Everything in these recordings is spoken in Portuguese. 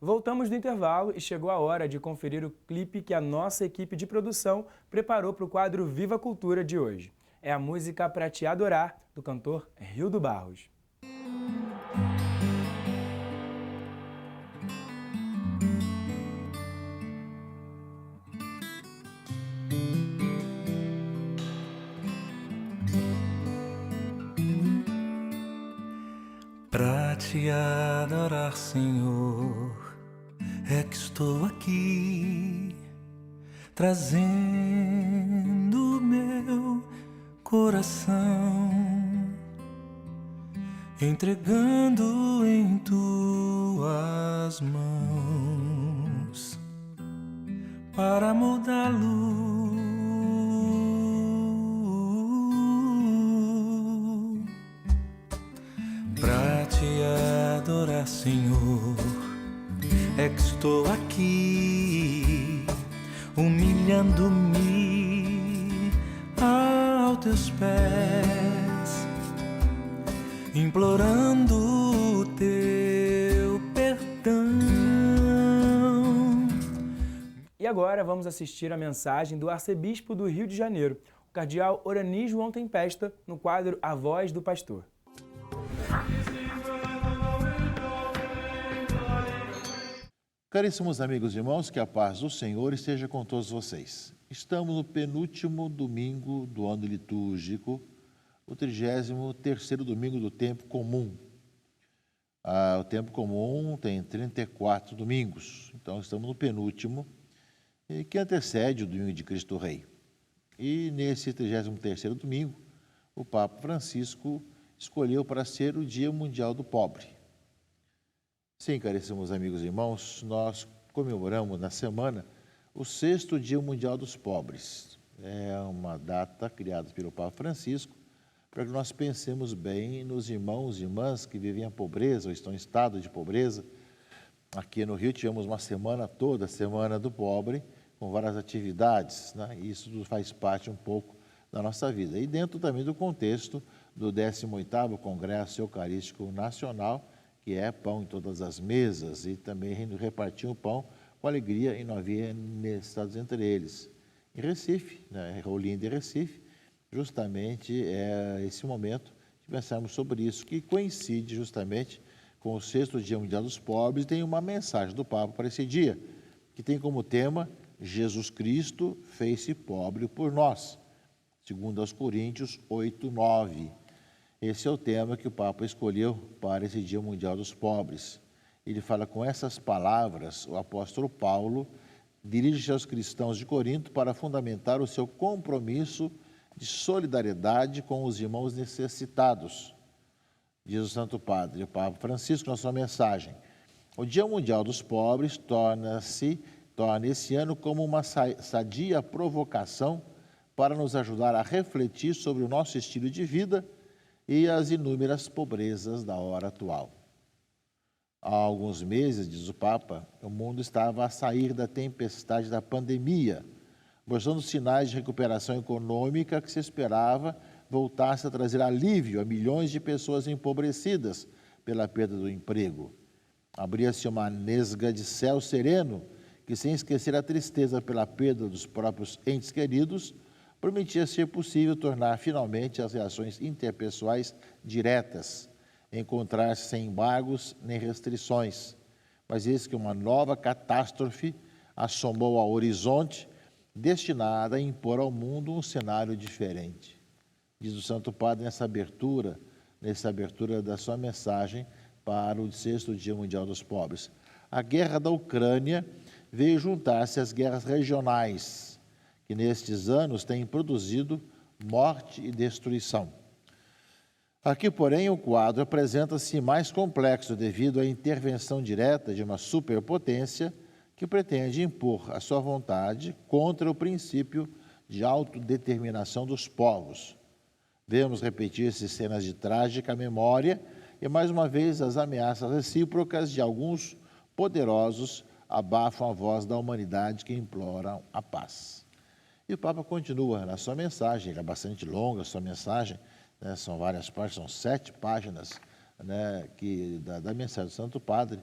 Voltamos do intervalo e chegou a hora de conferir o clipe que a nossa equipe de produção preparou para o quadro Viva a Cultura de hoje. É a música Pra Te Adorar, do cantor Rildo Barros. Pra te adorar, Senhor, é que estou aqui, trazendo meu coração, entregando em tuas mãos, para moldá-lo. Pra te adorar, Senhor, é que estou aqui, humilhando-me aos teus pés, implorando o teu perdão. E agora vamos assistir a mensagem do arcebispo do Rio de Janeiro, o cardeal Orani João Tempesta, no quadro A Voz do Pastor. Caríssimos amigos e irmãos, que a paz do Senhor esteja com todos vocês. Estamos no penúltimo domingo do ano litúrgico, o 33º domingo do tempo comum. O tempo comum tem 34 domingos, então estamos no penúltimo, que antecede o domingo de Cristo Rei. E nesse 33º domingo, o Papa Francisco escolheu para ser o Dia Mundial do Pobre. Sim, caríssimos amigos e irmãos, nós comemoramos na semana o 6º Dia Mundial dos Pobres. É uma data criada pelo Papa Francisco para que nós pensemos bem nos irmãos e irmãs que vivem a pobreza ou estão em estado de pobreza. Aqui no Rio tivemos uma semana toda, a Semana do Pobre, com várias atividades, né? Isso faz parte um pouco da nossa vida. E dentro também do contexto do 18º Congresso Eucarístico Nacional, que é pão em todas as mesas, e também repartir o pão com alegria e não havia necessidades entre eles. Em Recife, né, Olinda e Recife, justamente é esse momento de pensarmos sobre isso, que coincide justamente com o 6º Dia Mundial dos Pobres, tem uma mensagem do Papa para esse dia, que tem como tema Jesus Cristo fez-se pobre por nós, segundo aos Coríntios 8:9. Esse é o tema que o Papa escolheu para esse Dia Mundial dos Pobres. Ele fala com essas palavras, o apóstolo Paulo dirige-se aos cristãos de Corinto para fundamentar o seu compromisso de solidariedade com os irmãos necessitados. Diz o Santo Padre, o Papa Francisco, na sua mensagem: o Dia Mundial dos Pobres torna esse ano como uma sadia provocação para nos ajudar a refletir sobre o nosso estilo de vida e as inúmeras pobrezas da hora atual. Há alguns meses, diz o Papa, o mundo estava a sair da tempestade da pandemia, mostrando sinais de recuperação econômica que se esperava voltasse a trazer alívio a milhões de pessoas empobrecidas pela perda do emprego. Abria-se uma nesga de céu sereno que, sem esquecer a tristeza pela perda dos próprios entes queridos, prometia ser possível tornar finalmente as relações interpessoais diretas, encontrar-se sem embargos nem restrições. Mas eis que uma nova catástrofe assomou ao horizonte, destinada a impor ao mundo um cenário diferente. Diz o Santo Padre nessa abertura da sua mensagem para o 6º Dia Mundial dos Pobres. A guerra da Ucrânia veio juntar-se às guerras regionais, que nestes anos têm produzido morte e destruição. Aqui, porém, o quadro apresenta-se mais complexo devido à intervenção direta de uma superpotência que pretende impor a sua vontade contra o princípio de autodeterminação dos povos. Vemos repetir-se cenas de trágica memória e, mais uma vez, as ameaças recíprocas de alguns poderosos abafam a voz da humanidade que imploram a paz. E o Papa continua na sua mensagem, é bastante longa a sua mensagem, né, são várias partes, são 7 páginas, né, da mensagem do Santo Padre,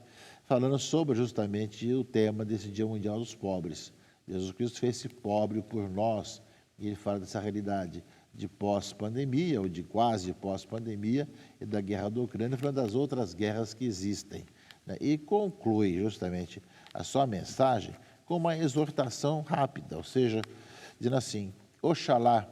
falando sobre justamente o tema desse Dia Mundial dos Pobres. Jesus Cristo fez-se pobre por nós, e ele fala dessa realidade de pós-pandemia, ou de quase pós-pandemia, e da guerra da Ucrânia, falando das outras guerras que existem, né? E conclui justamente a sua mensagem com uma exortação rápida, ou seja, dizendo assim: oxalá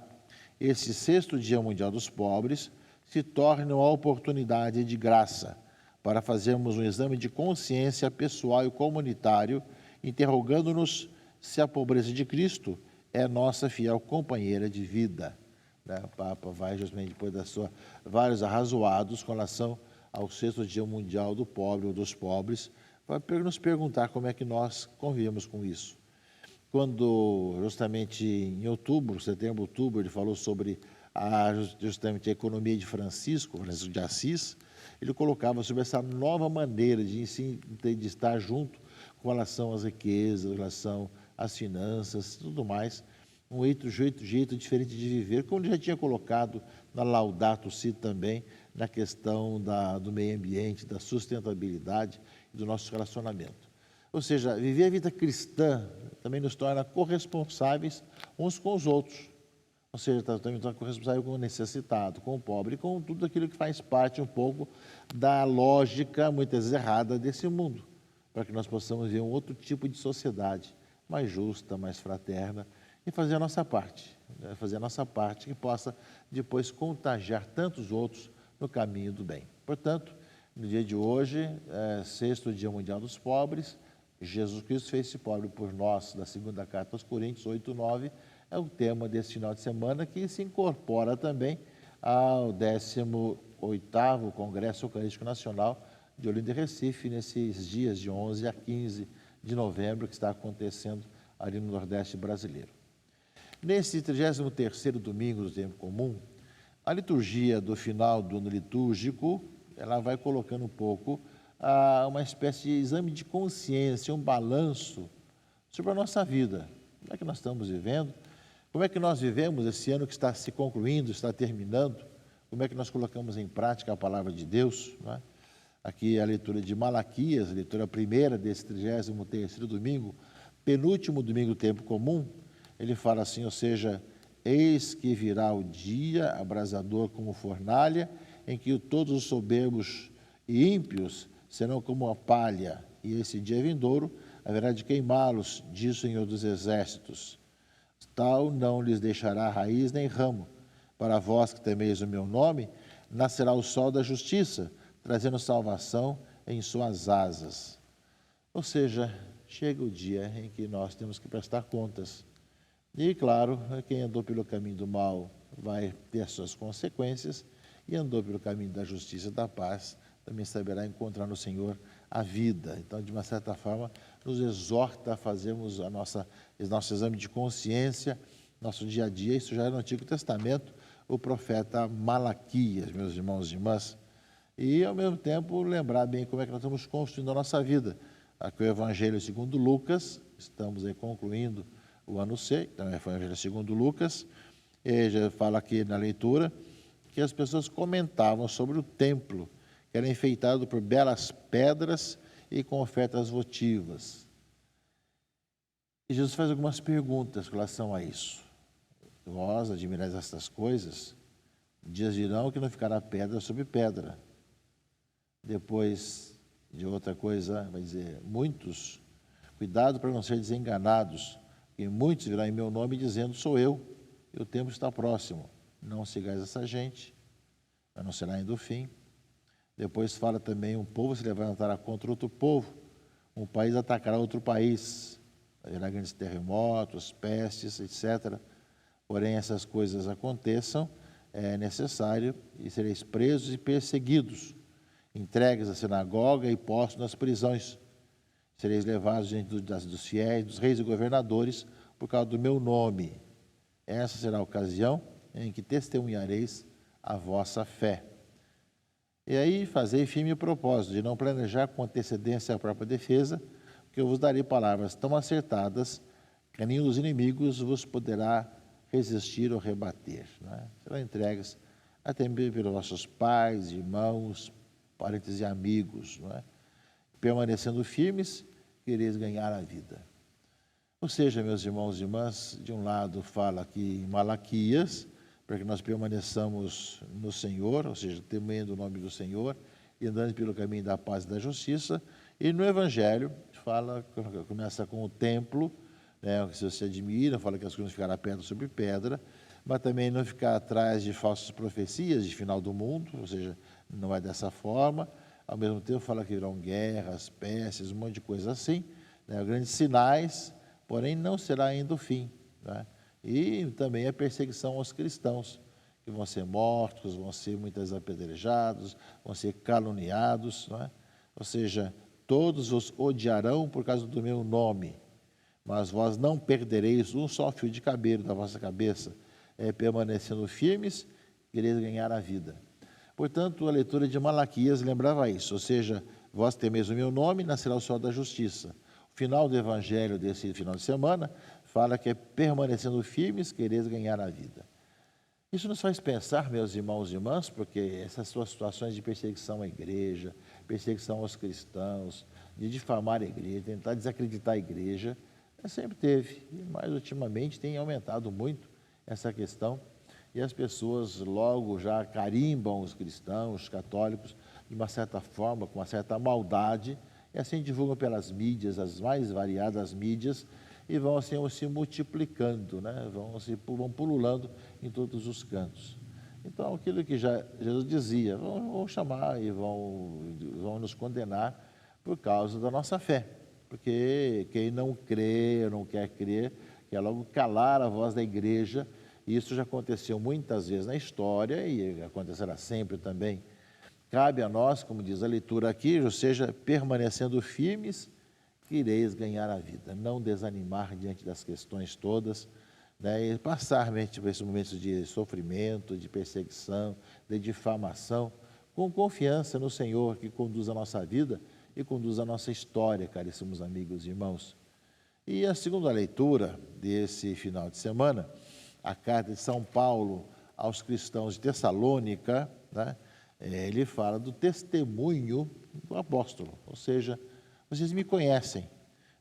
esse 6º Dia Mundial dos Pobres se torne uma oportunidade de graça para fazermos um exame de consciência pessoal e comunitário, interrogando-nos se a pobreza de Cristo é nossa fiel companheira de vida. O Papa vai justamente depois da sua vários arrazoados com relação ao 6º Dia Mundial do Pobre ou dos Pobres, vai nos perguntar como é que nós convivemos com isso. Quando, justamente em setembro, outubro, ele falou sobre justamente a economia de Francisco de Assis, ele colocava sobre essa nova maneira de estar junto com relação às riquezas, com relação às finanças, tudo mais, um jeito diferente de viver, como ele já tinha colocado na Laudato Si também, na questão do meio ambiente, da sustentabilidade e do nosso relacionamento. Ou seja, viver a vida cristã também nos torna corresponsáveis uns com os outros. Ou seja, também nos torna corresponsável com o necessitado, com o pobre, com tudo aquilo que faz parte um pouco da lógica, muitas vezes errada, desse mundo, para que nós possamos ver um outro tipo de sociedade, mais justa, mais fraterna, e fazer a nossa parte, né? Fazer a nossa parte que possa depois contagiar tantos outros no caminho do bem. Portanto, no dia de hoje, 6º Dia Mundial dos Pobres, Jesus Cristo fez-se pobre por nós, da segunda carta aos Coríntios 8:9, é o tema desse final de semana, que se incorpora também ao 18º Congresso Eucarístico Nacional de Olinda e Recife, nesses dias de 11 a 15 de novembro, que está acontecendo ali no Nordeste brasileiro. Nesse 33º domingo do tempo comum, a liturgia do final do ano litúrgico, ela vai colocando um pouco uma espécie de exame de consciência, um balanço sobre a nossa vida. Como é que nós estamos vivendo? Como é que nós vivemos esse ano que está se concluindo, está terminando? Como é que nós colocamos em prática a palavra de Deus? Não é? Aqui é a leitura de Malaquias, a leitura primeira desse 33º domingo, penúltimo domingo do tempo comum. Ele fala assim, ou seja, eis que virá o dia abrasador como fornalha, em que todos os soberbos e ímpios serão como a palha, e esse dia vindouro haverá de queimá-los, diz o Senhor dos Exércitos. Tal não lhes deixará raiz nem ramo. Para vós que temeis o meu nome, nascerá o sol da justiça, trazendo salvação em suas asas. Ou seja, chega o dia em que nós temos que prestar contas. E, claro, quem andou pelo caminho do mal vai ter as suas consequências, e andou pelo caminho da justiça e da paz também saberá encontrar no Senhor a vida. Então, de uma certa forma, nos exorta a fazermos o nosso exame de consciência, nosso dia a dia. Isso já é no Antigo Testamento, o profeta Malaquias, meus irmãos e irmãs. E, ao mesmo tempo, lembrar bem como é que nós estamos construindo a nossa vida. Aqui o Evangelho segundo Lucas, estamos aí concluindo o ano C, então é o Evangelho segundo Lucas, e já fala aqui na leitura que as pessoas comentavam sobre o templo, que era enfeitado por belas pedras e com ofertas votivas. E Jesus faz algumas perguntas com relação a isso. Vós admirais estas coisas, dias virão que não ficará pedra sobre pedra. Depois de outra coisa, vai dizer, muitos, cuidado para não ser desenganados, e muitos virão em meu nome dizendo, sou eu, e o tempo está próximo. Não sigais essa gente, mas não será ainda o fim. Depois fala também, um povo se levantará contra outro povo, um país atacará outro país, haverá grandes terremotos, pestes, etc. Porém, essas coisas aconteçam, é necessário, e sereis presos e perseguidos, entregues à sinagoga e postos nas prisões. Sereis levados diante dos fiéis, dos reis e governadores, por causa do meu nome. Essa será a ocasião em que testemunhareis a vossa fé. E aí fazei firme o propósito de não planejar com antecedência a própria defesa, porque eu vos darei palavras tão acertadas que nenhum dos inimigos vos poderá resistir ou rebater. Não é? Serão entregues até mesmo pelos vossos pais, irmãos, parentes e amigos. Não é? permanecendo firmes, quereis ganhar a vida. Ou seja, meus irmãos e irmãs, de um lado fala aqui em Malaquias, para que nós permaneçamos no Senhor, ou seja, temendo o nome do Senhor e andando pelo caminho da paz e da justiça. E no Evangelho, começa com o templo, né, que você admira, fala que as coisas ficarão pedra sobre pedra, mas também não ficar atrás de falsas profecias de final do mundo, ou seja, não é dessa forma. Ao mesmo tempo fala que virão guerras, pestes, um monte de coisa assim, né, grandes sinais, porém não será ainda o fim, né? E também a perseguição aos cristãos, que vão ser mortos, vão ser muitas vezes apedrejados, vão ser caluniados, não é? Ou seja, todos os odiarão por causa do meu nome, mas vós não perdereis um só fio de cabelo da vossa cabeça, permanecendo firmes, quereis ganhar a vida. Portanto, a leitura de Malaquias lembrava isso, ou seja, vós temeis o meu nome, nascerá o sol da justiça. O final do evangelho desse final de semana fala que é permanecendo firmes, quereis ganhar a vida. Isso nos faz pensar, meus irmãos e irmãs, porque essas suas situações de perseguição à igreja, perseguição aos cristãos, de difamar a igreja, tentar desacreditar a igreja, sempre teve, mas ultimamente tem aumentado muito essa questão, e as pessoas logo já carimbam os cristãos, os católicos, de uma certa forma, com uma certa maldade, e assim divulgam pelas mídias, as mais variadas mídias, e vão assim se multiplicando, né? vão pululando em todos os cantos. Então, aquilo que já Jesus dizia, vão chamar e vão nos condenar por causa da nossa fé, porque quem não crê, não quer crer, quer logo calar a voz da igreja. Isso já aconteceu muitas vezes na história e acontecerá sempre também. Cabe a nós, como diz a leitura aqui, ou seja, permanecendo firmes, que ireis ganhar a vida. Não desanimar diante das questões todas, né, e passar por esses momentos de sofrimento, de perseguição, de difamação, com confiança no Senhor que conduz a nossa vida e conduz a nossa história, caríssimos amigos e irmãos. E a segunda leitura desse final de semana, a carta de São Paulo aos cristãos de Tessalônica, né, ele fala do testemunho do apóstolo, ou seja, vocês me conhecem,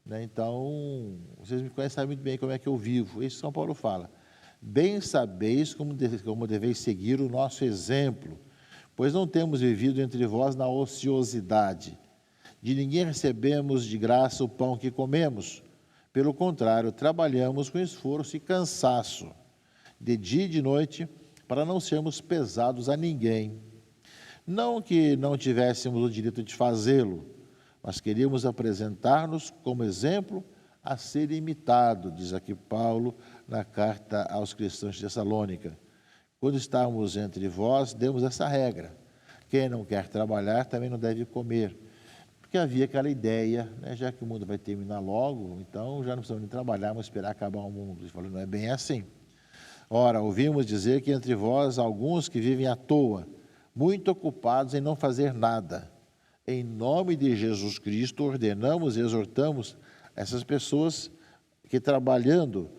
né? Então, vocês me conhecem, sabem muito bem como é que eu vivo. Isso São Paulo fala. Bem sabeis como deveis seguir o nosso exemplo, pois não temos vivido entre vós na ociosidade. De ninguém recebemos de graça o pão que comemos. Pelo contrário, trabalhamos com esforço e cansaço, de dia e de noite, para não sermos pesados a ninguém. Não que não tivéssemos o direito de fazê-lo, mas queríamos apresentar-nos como exemplo a ser imitado, diz aqui Paulo na carta aos cristãos de Tessalônica. Quando estávamos entre vós, demos essa regra. Quem não quer trabalhar também não deve comer. Porque havia aquela ideia, né, já que o mundo vai terminar logo, então já não precisamos nem trabalhar, vamos esperar acabar o mundo. Ele falou, não é bem assim. Ora, ouvimos dizer que entre vós há alguns que vivem à toa, muito ocupados em não fazer nada. Em nome de Jesus Cristo, ordenamos e exortamos essas pessoas que, trabalhando,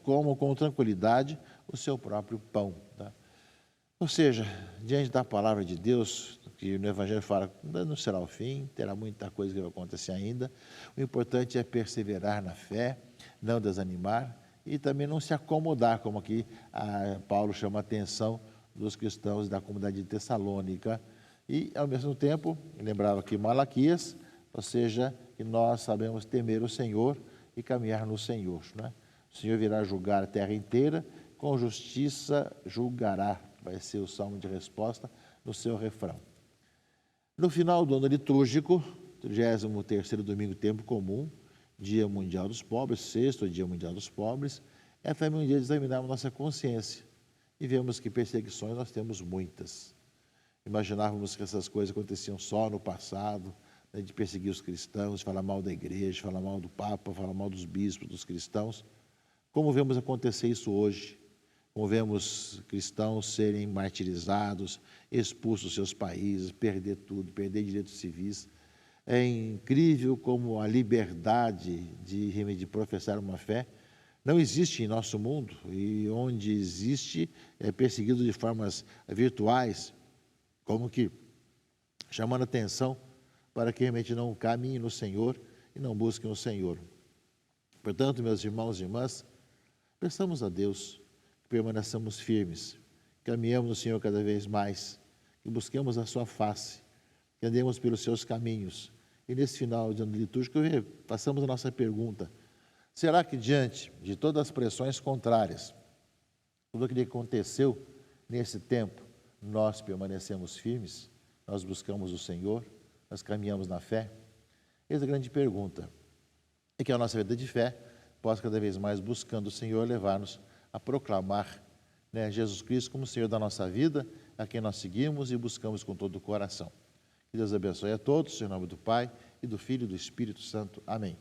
comam com tranquilidade o seu próprio pão. Tá? Ou seja, diante da palavra de Deus, que no Evangelho fala, não será o fim, terá muita coisa que vai acontecer ainda. O importante é perseverar na fé, não desanimar e também não se acomodar, como aqui Paulo chama a atenção dos cristãos da comunidade de Tessalônica. E, ao mesmo tempo, lembrava aqui Malaquias, ou seja, que nós sabemos temer o Senhor e caminhar no Senhor. Né? O Senhor virá julgar a terra inteira, com justiça julgará, vai ser o salmo de resposta no seu refrão. No final do ano litúrgico, 33º domingo tempo comum, Dia Mundial dos Pobres, 6º Dia Mundial dos Pobres, é também um dia de examinarmos nossa consciência e vemos que perseguições nós temos muitas. Imaginávamos que essas coisas aconteciam só no passado, né, de perseguir os cristãos, falar mal da igreja, falar mal do Papa, falar mal dos bispos, dos cristãos. Como vemos acontecer isso hoje? Como vemos cristãos serem martirizados, expulsos dos seus países, perder tudo, perder direitos civis. É incrível como a liberdade de professar uma fé não existe em nosso mundo, e onde existe é perseguido de formas virtuais, como que chamando atenção para que realmente não caminhem no Senhor e não busquem o Senhor. Portanto, meus irmãos e irmãs, peçamos a Deus que permaneçamos firmes, caminhamos no Senhor cada vez mais, que busquemos a sua face, que andemos pelos seus caminhos. E nesse final de ano litúrgico, passamos a nossa pergunta: será que diante de todas as pressões contrárias, tudo aquilo que aconteceu nesse tempo, nós permanecemos firmes? Nós buscamos o Senhor? Nós caminhamos na fé? Essa é a grande pergunta. E que a nossa vida de fé possa cada vez mais, buscando o Senhor, levar-nos a proclamar, Jesus Cristo como Senhor da nossa vida, a quem nós seguimos e buscamos com todo o coração. Que Deus abençoe a todos, em nome do Pai, e do Filho e do Espírito Santo. Amém.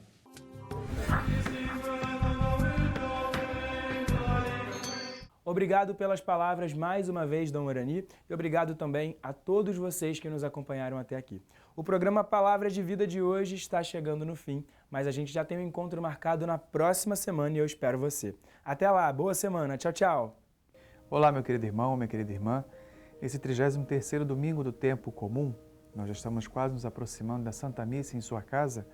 Obrigado pelas palavras mais uma vez, Dom Urani, e obrigado também a todos vocês que nos acompanharam até aqui. O programa Palavras de Vida de hoje está chegando no fim, mas a gente já tem um encontro marcado na próxima semana e eu espero você. Até lá, boa semana, tchau, tchau! Olá, meu querido irmão, minha querida irmã. Esse 33º domingo do tempo comum, nós já estamos quase nos aproximando da Santa Missa em sua casa.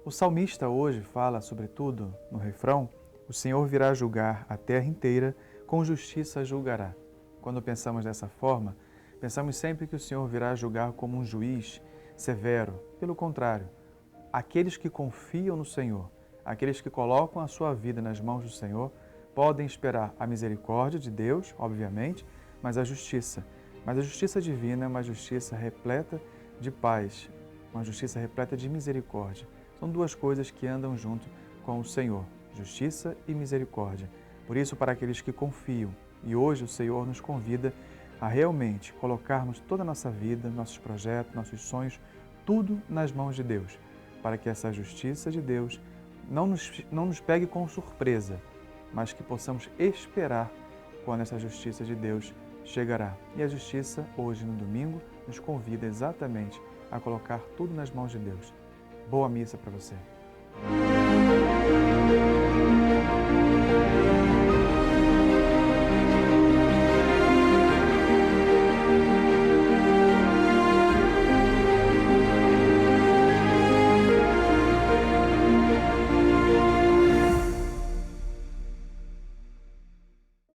O salmista hoje fala, sobretudo, no refrão: o Senhor virá julgar a terra inteira, com justiça julgará. Quando pensamos dessa forma, pensamos sempre que o Senhor virá julgar como um juiz severo. Pelo contrário, aqueles que confiam no Senhor, aqueles que colocam a sua vida nas mãos do Senhor, podem esperar a misericórdia de Deus, obviamente, mas a justiça. Mas a justiça divina é uma justiça repleta de paz, uma justiça repleta de misericórdia. São duas coisas que andam junto com o Senhor, justiça e misericórdia. Por isso, para aqueles que confiam, e hoje o Senhor nos convida a realmente colocarmos toda a nossa vida, nossos projetos, nossos sonhos, tudo nas mãos de Deus, para que essa justiça de Deus não nos pegue com surpresa, mas que possamos esperar quando essa justiça de Deus chegará. E a justiça, hoje no domingo, nos convida exatamente a colocar tudo nas mãos de Deus. Boa missa para você!